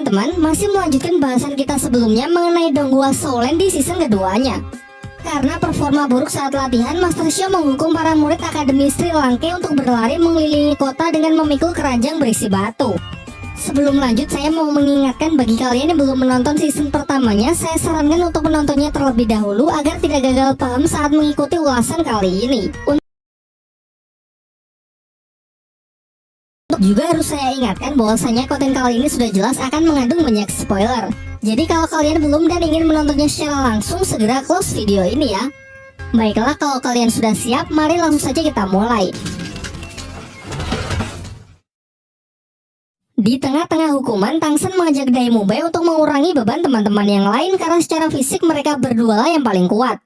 teman-teman, masih melanjutkan bahasan kita sebelumnya mengenai Donghua Shaolin di season keduanya. Karena performa buruk saat latihan, Master Xiao menghukum para murid Akademi Sri Langke untuk berlari mengelilingi kota dengan memikul keranjang berisi batu. Sebelum lanjut, saya mau mengingatkan bagi kalian yang belum menonton season pertamanya, saya sarankan untuk menontonnya terlebih dahulu agar tidak gagal paham saat mengikuti ulasan kali ini. Juga harus saya ingatkan bahwasanya konten kali ini sudah jelas akan mengandung banyak spoiler. Jadi kalau kalian belum dan ingin menontonnya secara langsung, segera close video ini ya. Baiklah, kalau kalian sudah siap, mari langsung saja kita mulai. Di tengah-tengah hukuman, Tangsen mengajak Dai Mubai untuk mengurangi beban teman-teman yang lain karena secara fisik mereka berdua lah yang paling kuat.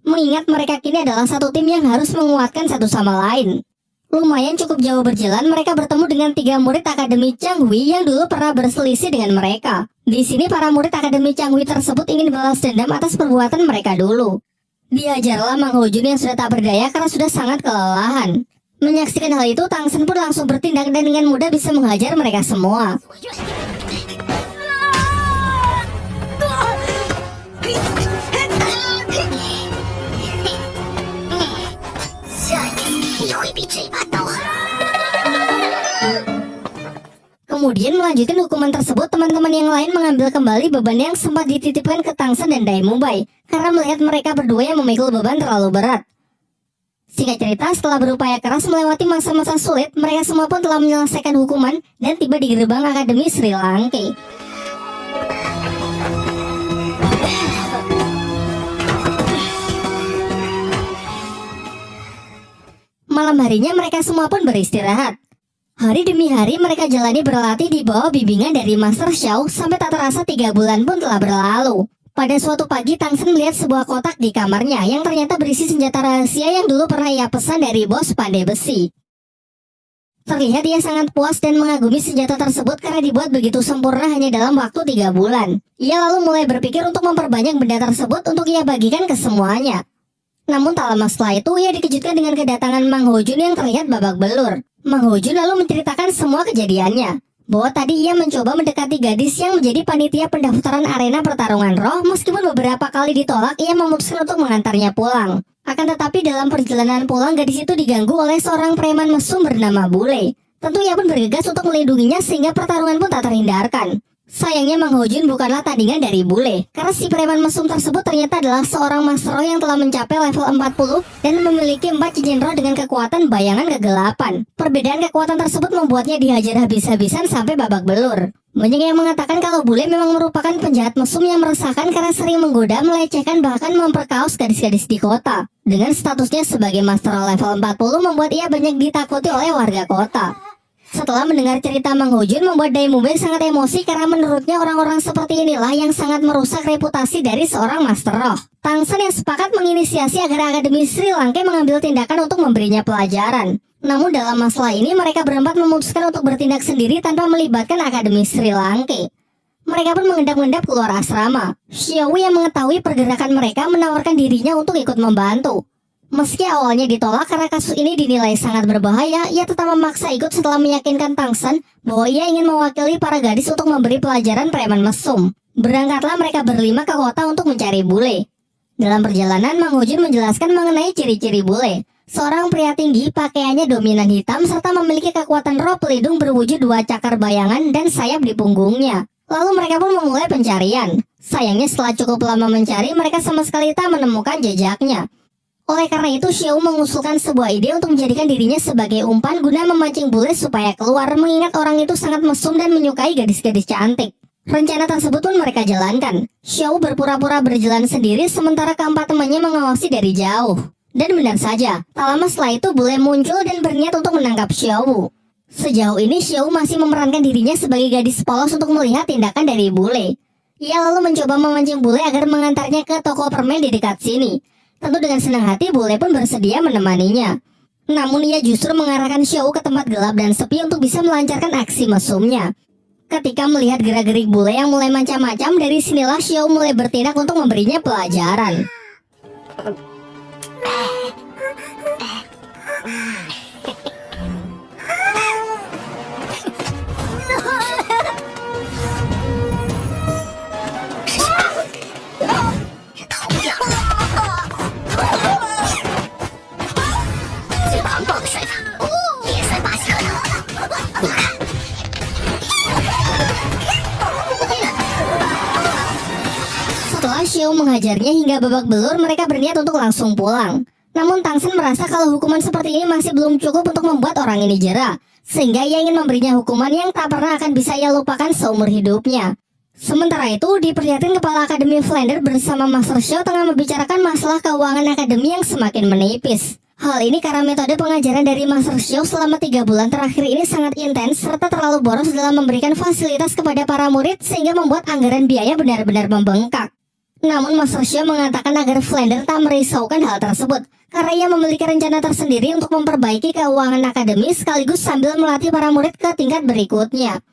Mengingat mereka kini adalah satu tim yang harus menguatkan satu sama lain. Lumayan cukup jauh berjalan, mereka bertemu dengan 3 murid Akademi Changhui yang dulu pernah berselisih dengan mereka. Di sini para murid Akademi Changhui tersebut ingin balas dendam atas perbuatan mereka dulu. Diajarlah Mang Hojun yang sudah tak berdaya karena sudah sangat kelelahan. Menyaksikan hal itu, Tangsen pun langsung bertindak dan dengan mudah bisa menghajar mereka semua. Kemudian melanjutkan hukuman tersebut, teman-teman yang lain mengambil kembali beban yang sempat dititipkan ke Tangsen dan Dai Mubai karena melihat mereka berdua yang memikul beban terlalu berat. Singkat cerita, setelah berupaya keras melewati masa-masa sulit, mereka semua pun telah menyelesaikan hukuman dan tiba di gerbang Akademi Sri Langke. Malam harinya mereka semua pun beristirahat. Hari demi hari mereka jalani berlatih di bawah bimbingan dari Master Xiao sampai tak terasa 3 bulan pun telah berlalu. Pada suatu pagi, Tangsen melihat sebuah kotak di kamarnya yang ternyata berisi senjata rahasia yang dulu pernah ia pesan dari bos pandai besi. Terlihat ia sangat puas dan mengagumi senjata tersebut karena dibuat begitu sempurna hanya dalam waktu 3 bulan. Ia lalu mulai berpikir untuk memperbanyak benda tersebut untuk ia bagikan ke semuanya. Namun tak lama setelah itu, ia dikejutkan dengan kedatangan Mang Hojun yang terlihat babak belur. Mang Hojun lalu menceritakan semua kejadiannya, bahwa tadi ia mencoba mendekati gadis yang menjadi panitia pendaftaran arena pertarungan roh. Meskipun beberapa kali ditolak, ia memutuskan untuk mengantarnya pulang. Akan tetapi dalam perjalanan pulang, gadis itu diganggu oleh seorang preman mesum bernama Bule. Tentu ia pun bergegas untuk melindunginya sehingga pertarungan pun tak terhindarkan. Sayangnya Mang Hojun bukanlah tandingan dari Bule, karena si preman mesum tersebut ternyata adalah seorang master roh yang telah mencapai level 40 dan memiliki 4 cincin roh dengan kekuatan bayangan kegelapan. Perbedaan kekuatan tersebut membuatnya dihajar habis-habisan sampai babak belur. Banyak yang mengatakan kalau Bule memang merupakan penjahat mesum yang meresahkan karena sering menggoda, melecehkan, bahkan memperkaos gadis-gadis di kota. Dengan statusnya sebagai master roh level 40 membuat ia banyak ditakuti oleh warga kota. Setelah mendengar cerita Mang Hojun, membuat Dai Mubai sangat emosi karena menurutnya orang-orang seperti inilah yang sangat merusak reputasi dari seorang Master Roh. Tangsen yang sepakat menginisiasi agar Akademi Sri Langke mengambil tindakan untuk memberinya pelajaran. Namun dalam masalah ini mereka berempat memutuskan untuk bertindak sendiri tanpa melibatkan Akademi Sri Langke. Mereka pun mengendap-endap keluar asrama. Xiao yang mengetahui pergerakan mereka menawarkan dirinya untuk ikut membantu. Meski awalnya ditolak karena kasus ini dinilai sangat berbahaya, ia tetap memaksa ikut setelah meyakinkan Tangsen bahwa ia ingin mewakili para gadis untuk memberi pelajaran preman mesum. Berangkatlah mereka berlima ke kota untuk mencari Bule. Dalam perjalanan, Mang Hojun menjelaskan mengenai ciri-ciri Bule. Seorang pria tinggi, pakaiannya dominan hitam, serta memiliki kekuatan roh pelindung berwujud 2 cakar bayangan dan sayap di punggungnya. Lalu mereka pun memulai pencarian. Sayangnya setelah cukup lama mencari, mereka sama sekali tak menemukan jejaknya. Oleh karena itu, Xiao mengusulkan sebuah ide untuk menjadikan dirinya sebagai umpan guna memancing Bule supaya keluar, mengingat orang itu sangat mesum dan menyukai gadis-gadis cantik. Rencana tersebut pun mereka jalankan. Xiao berpura-pura berjalan sendiri sementara keempat temannya mengawasi dari jauh. Dan benar saja, tak lama setelah itu Bule muncul dan berniat untuk menangkap Xiao. Sejauh ini Xiao masih memerankan dirinya sebagai gadis polos untuk melihat tindakan dari Bule. Ia lalu mencoba memancing Bule agar mengantarnya ke toko permen di dekat sini. Tentu dengan senang hati Bule pun bersedia menemaninya. Namun ia justru mengarahkan Xiao ke tempat gelap dan sepi untuk bisa melancarkan aksi mesumnya. Ketika melihat gerak-gerik Bule yang mulai macam-macam, dari sinilah Xiao mulai bertindak untuk memberinya pelajaran. Setelah Xiao menghajarnya hingga babak belur, mereka berniat untuk langsung pulang. Namun Tang Shen merasa kalau hukuman seperti ini masih belum cukup untuk membuat orang ini jera, sehingga ia ingin memberinya hukuman yang tak pernah akan bisa ia lupakan seumur hidupnya. Sementara itu, diperlihatkan Kepala Akademi Flander bersama Master Xiao tengah membicarakan masalah keuangan akademi yang semakin menipis. Hal ini karena metode pengajaran dari Master Xiao selama 3 bulan terakhir ini sangat intens serta terlalu boros dalam memberikan fasilitas kepada para murid sehingga membuat anggaran biaya benar-benar membengkak. Namun Master Xiao mengatakan agar Flander tak merisaukan hal tersebut, karena ia memiliki rencana tersendiri untuk memperbaiki keuangan akademi sekaligus sambil melatih para murid ke tingkat berikutnya.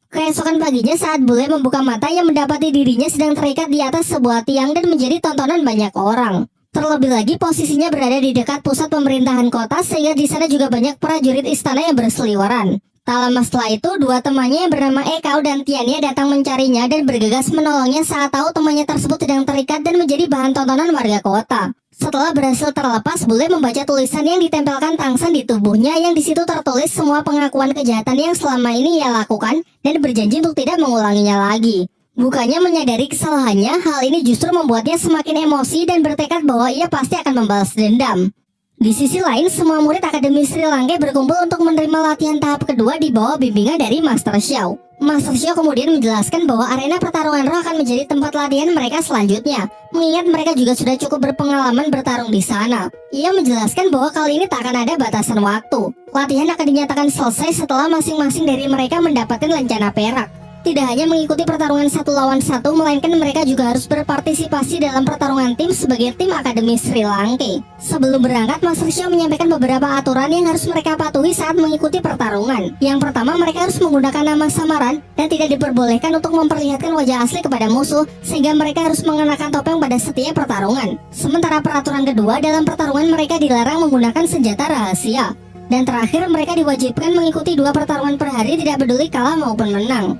Keesokan paginya saat bule membuka mata, ia mendapati dirinya sedang terikat di atas sebuah tiang dan menjadi tontonan banyak orang. Terlebih lagi posisinya berada di dekat pusat pemerintahan kota sehingga di sana juga banyak prajurit istana yang berseliweran. Tak lama setelah itu, dua temannya yang bernama Ekao dan Tiania datang mencarinya dan bergegas menolongnya saat tahu temannya tersebut sedang terikat dan menjadi bahan tontonan warga kota. Setelah berhasil terlepas, bule membaca tulisan yang ditempelkan Tang Shen di tubuhnya yang di situ tertulis semua pengakuan kejahatan yang selama ini ia lakukan dan berjanji untuk tidak mengulanginya lagi. Bukannya menyadari kesalahannya, hal ini justru membuatnya semakin emosi dan bertekad bahwa ia pasti akan membalas dendam. Di sisi lain, semua murid Akademi Sri Lanka berkumpul untuk menerima latihan tahap kedua di bawah bimbingan dari Master Xiao. Master Xiao kemudian menjelaskan bahwa arena pertarungan roh akan menjadi tempat latihan mereka selanjutnya, mengingat mereka juga sudah cukup berpengalaman bertarung di sana. Ia menjelaskan bahwa kali ini tak akan ada batasan waktu. Latihan akan dinyatakan selesai setelah masing-masing dari mereka mendapatkan lencana perak. Tidak hanya mengikuti pertarungan 1 lawan 1, melainkan mereka juga harus berpartisipasi dalam pertarungan tim sebagai tim Akademi Sri Lanka. Sebelum berangkat, Master Xiao menyampaikan beberapa aturan yang harus mereka patuhi saat mengikuti pertarungan. Yang pertama, mereka harus menggunakan nama samaran dan tidak diperbolehkan untuk memperlihatkan wajah asli kepada musuh, sehingga mereka harus mengenakan topeng pada setiap pertarungan. Sementara peraturan kedua, dalam pertarungan mereka dilarang menggunakan senjata rahasia. Dan terakhir, mereka diwajibkan mengikuti 2 pertarungan per hari tidak peduli kalah maupun menang.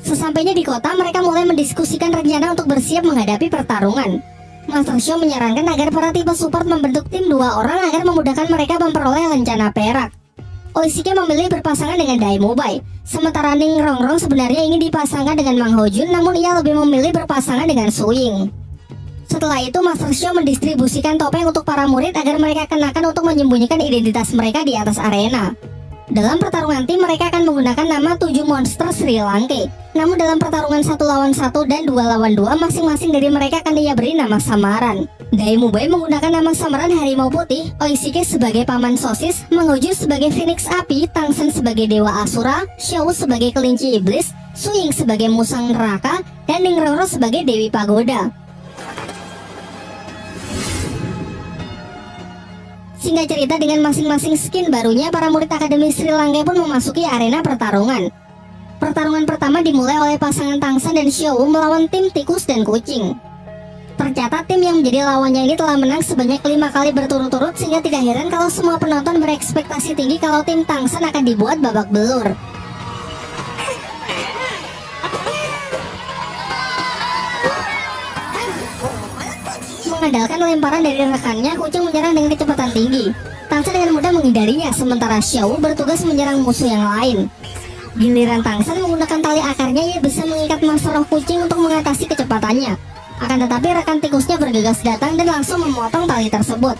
Sesampainya di kota, mereka mulai mendiskusikan rencana untuk bersiap menghadapi pertarungan. Master Xiao menyarankan agar para tipe support membentuk tim 2 orang agar memudahkan mereka memperoleh lencana perak. Oishike memilih berpasangan dengan Dai Mubai, sementara Ning Rongrong sebenarnya ingin dipasangkan dengan Mang Hojun, namun ia lebih memilih berpasangan dengan Su Ying. Setelah itu, Master Xiao mendistribusikan topeng untuk para murid agar mereka kenakan untuk menyembunyikan identitas mereka di atas arena. Dalam pertarungan tim, mereka akan menggunakan nama 7 monster Sri Lanka. Namun dalam pertarungan 1 lawan 1 dan 2 lawan 2, masing-masing dari mereka akan ia beri nama samaran. Dai Mubai menggunakan nama samaran Harimau Putih, Oishike sebagai Paman Sosis, Mang Hojun sebagai Phoenix Api, Tang Shen sebagai Dewa Asura, Xiao sebagai Kelinci Iblis, Su Ying sebagai Musang Neraka, dan Ning Rongrong sebagai Dewi Pagoda. Singkat cerita, dengan masing-masing skin barunya, para murid Akademi Sri Lanka pun memasuki arena pertarungan. Pertarungan pertama dimulai oleh pasangan Tang Shen dan Xiao melawan tim tikus dan kucing. Tercatat tim yang menjadi lawannya ini telah menang sebanyak 5 kali berturut-turut, sehingga tidak heran kalau semua penonton berekspektasi tinggi kalau tim Tang Shen akan dibuat babak belur. Mengandalkan lemparan dari rekannya, kucing menyerang dengan kecepatan tinggi. Tang Shen dengan mudah menghindarinya, sementara Xiao bertugas menyerang musuh yang lain. Giliran Tang Shen menggunakan tali akarnya, ia bisa mengikat master roh kucing untuk mengatasi kecepatannya. Akan tetapi rekan tikusnya bergegas datang dan langsung memotong tali tersebut.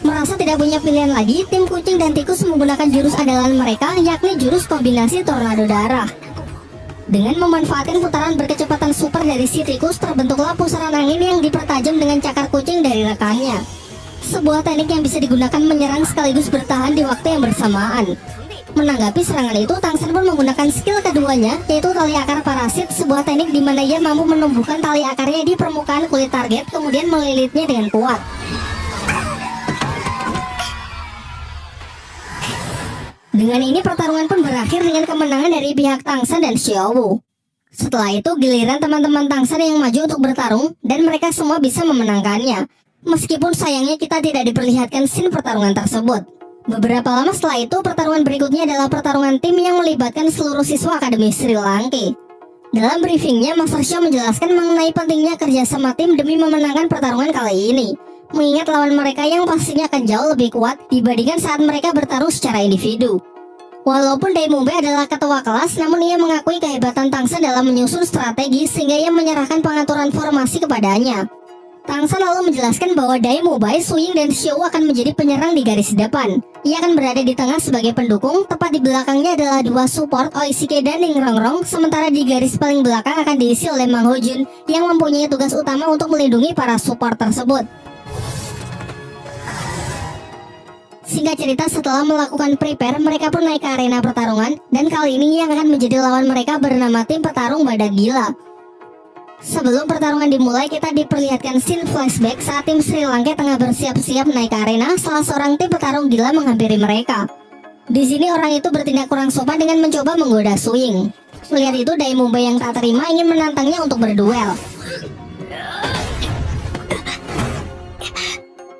Merasa tidak punya pilihan lagi, tim kucing dan tikus menggunakan jurus andalan mereka, yakni jurus kombinasi tornado darah. Dengan memanfaatkan putaran berkecepatan super dari si tikus, terbentuklah pusaran angin yang dipertajam dengan cakar kucing dari rekannya. Sebuah teknik yang bisa digunakan menyerang sekaligus bertahan di waktu yang bersamaan. Menanggapi serangan itu, Tang Shen pun menggunakan skill keduanya, yaitu tali akar parasit, sebuah teknik di mana ia mampu menumbuhkan tali akarnya di permukaan kulit target, kemudian melilitnya dengan kuat. Dengan ini pertarungan pun berakhir dengan kemenangan dari pihak Tang Shen dan Xiao. Setelah itu giliran teman-teman Tang Shen yang maju untuk bertarung dan mereka semua bisa memenangkannya. Meskipun sayangnya kita tidak diperlihatkan scene pertarungan tersebut. Beberapa lama setelah itu pertarungan berikutnya adalah pertarungan tim yang melibatkan seluruh siswa Akademi Sri Lanka. Dalam briefingnya, Master Xiao menjelaskan mengenai pentingnya kerjasama tim demi memenangkan pertarungan kali ini. mengingat lawan mereka yang pastinya akan jauh lebih kuat dibandingkan saat mereka bertarung secara individu. Walaupun Daimube adalah ketua kelas, namun ia mengakui kehebatan Tangsen dalam menyusun strategi sehingga ia menyerahkan pengaturan formasi kepadanya. Tangsen lalu menjelaskan bahwa Daimube, Suying, dan Xiao akan menjadi penyerang di garis depan. Ia akan berada di tengah sebagai pendukung, tepat di belakangnya adalah dua support Oishike dan Ning Rongrong, sementara di garis paling belakang akan diisi oleh Mang Hojun yang mempunyai tugas utama untuk melindungi para support tersebut. Singkat cerita, setelah melakukan prepare, mereka pun naik ke arena pertarungan, dan kali ini yang akan menjadi lawan mereka bernama tim petarung Badak Gila. Sebelum pertarungan dimulai, kita diperlihatkan scene flashback saat tim Sri Lanka tengah bersiap-siap naik ke arena. Salah seorang tim petarung gila menghampiri mereka. Di sini orang itu bertindak kurang sopan dengan mencoba menggoda Suying. Melihat itu, Daimube yang tak terima ingin menantangnya untuk berduel.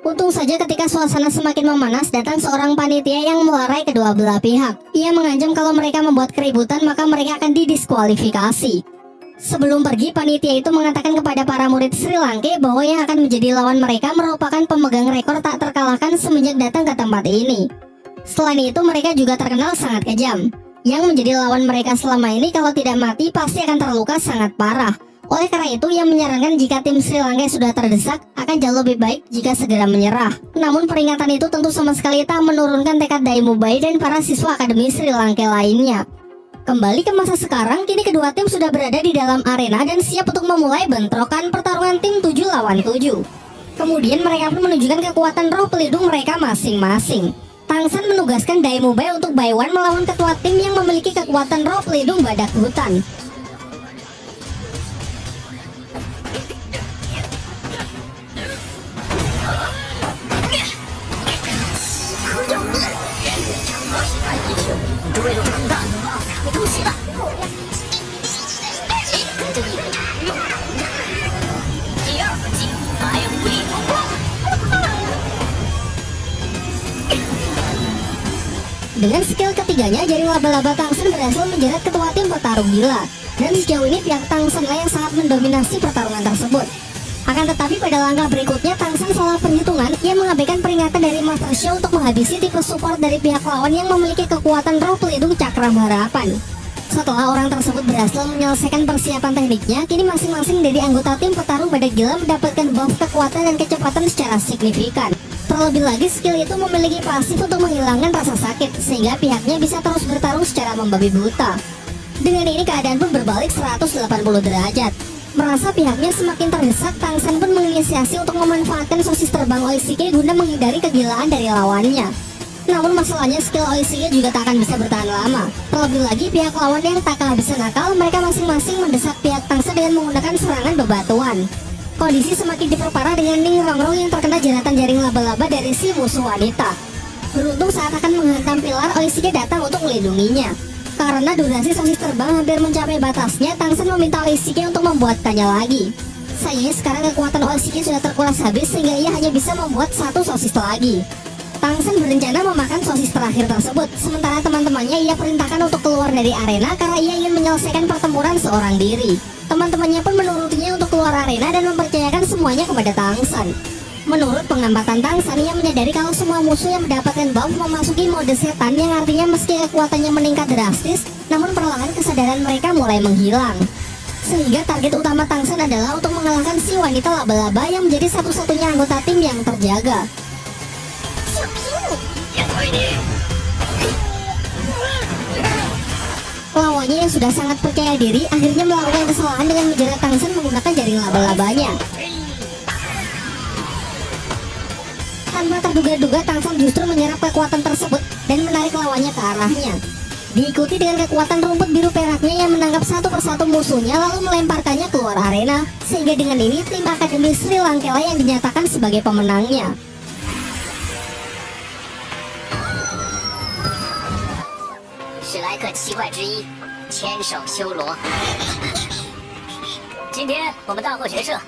Untung saja ketika suasana semakin memanas, datang seorang panitia yang melerai kedua belah pihak. Ia mengancam kalau mereka membuat keributan maka mereka akan didiskualifikasi. Sebelum pergi, panitia itu mengatakan kepada para murid Sri Lanka bahwa yang akan menjadi lawan mereka merupakan pemegang rekor tak terkalahkan semenjak datang ke tempat ini. Selain itu, mereka juga terkenal sangat kejam. Yang menjadi lawan mereka selama ini kalau tidak mati pasti akan terluka sangat parah. Oleh karena itu, ia menyarankan jika tim Sri Lanka sudah terdesak, akan jauh lebih baik jika segera menyerah. Namun peringatan itu tentu sama sekali tak menurunkan tekad Daimube dan para siswa Akademi Sri Lanka lainnya. Kembali ke masa sekarang, kini kedua tim sudah berada di dalam arena dan siap untuk memulai bentrokan pertarungan tim 7 lawan 7. Kemudian mereka pun menunjukkan kekuatan roh pelindung mereka masing-masing. Tangsen menugaskan Daimube untuk by one melawan ketua tim yang memiliki kekuatan roh pelindung badak hutan. Dengan skill ketiganya, jaring laba-laba Tangsen berhasil menjerat ketua tim petarung gila. Dan sejauh ini pihak Tangsen lah yang sangat mendominasi pertarungan tersebut. Akan tetapi pada langkah berikutnya, Tangsen salah perhitungan. Ia mengabaikan peringatan dari Master Xiao untuk menghabisi tipe support dari pihak lawan yang memiliki kekuatan roh pelindung cakram harapan. Setelah orang tersebut berhasil menyelesaikan persiapan tekniknya, kini masing-masing dari anggota tim petarung badak gila mendapatkan buff kekuatan dan kecepatan secara signifikan. Terlebih lagi, skill itu memiliki pasif untuk menghilangkan rasa sakit, sehingga pihaknya bisa terus bertarung secara membabi buta. Dengan ini keadaan pun berbalik 180 derajat. Merasa pihaknya semakin terdesak, Tangsen pun menginisiasi untuk memanfaatkan sosis terbang Oishike guna menghindari kegilaan dari lawannya. Namun masalahnya skill Oishike juga tak akan bisa bertahan lama. Terlebih lagi pihak lawan yang tak kehabisan akal, mereka masing-masing mendesak pihak Tangsen dengan menggunakan serangan bebatuan. Kondisi semakin diperparah dengan Ning Rongrong yang terkena jeratan jaring laba-laba dari si musuh wanita. Beruntung saat akan menghantam pilar, Oishike datang untuk melindunginya. Karena durasi sosis terbang hampir mencapai batasnya, Tangsen meminta Oishike untuk membuatkannya lagi. Sayangnya sekarang kekuatan Oishike sudah terkuras habis sehingga ia hanya bisa membuat satu sosis lagi. Tangsen berencana memakan sosis terakhir tersebut, sementara teman-temannya ia perintahkan untuk keluar dari arena karena ia ingin menyelesaikan pertempuran seorang diri. Teman-temannya pun menurutinya untuk keluar arena dan mempercayakan semuanya kepada Tangsen. Menurut pengamatan Tangsen, ia menyadari kalau semua musuh yang mendapatkan buff memasuki mode setan, yang artinya meski kekuatannya meningkat drastis, namun perlahan kesadaran mereka mulai menghilang. Sehingga target utama Tangsen adalah untuk mengalahkan si wanita laba-laba yang menjadi satu-satunya anggota tim yang terjaga. Lawannya yang sudah sangat percaya diri akhirnya melakukan kesalahan dengan menjerat Tangsen menggunakan jaring laba-labanya. Tanpa terduga-duga, Tangsen justru menyerap kekuatan tersebut dan menarik lawannya ke arahnya. Diikuti dengan kekuatan rumput biru peraknya yang menangkap satu persatu musuhnya lalu melemparkannya keluar arena. Sehingga dengan ini tim Akademi Sri Lanka yang dinyatakan sebagai pemenangnya. 史莱克七怪之一，千手修罗。今天我们大获全胜，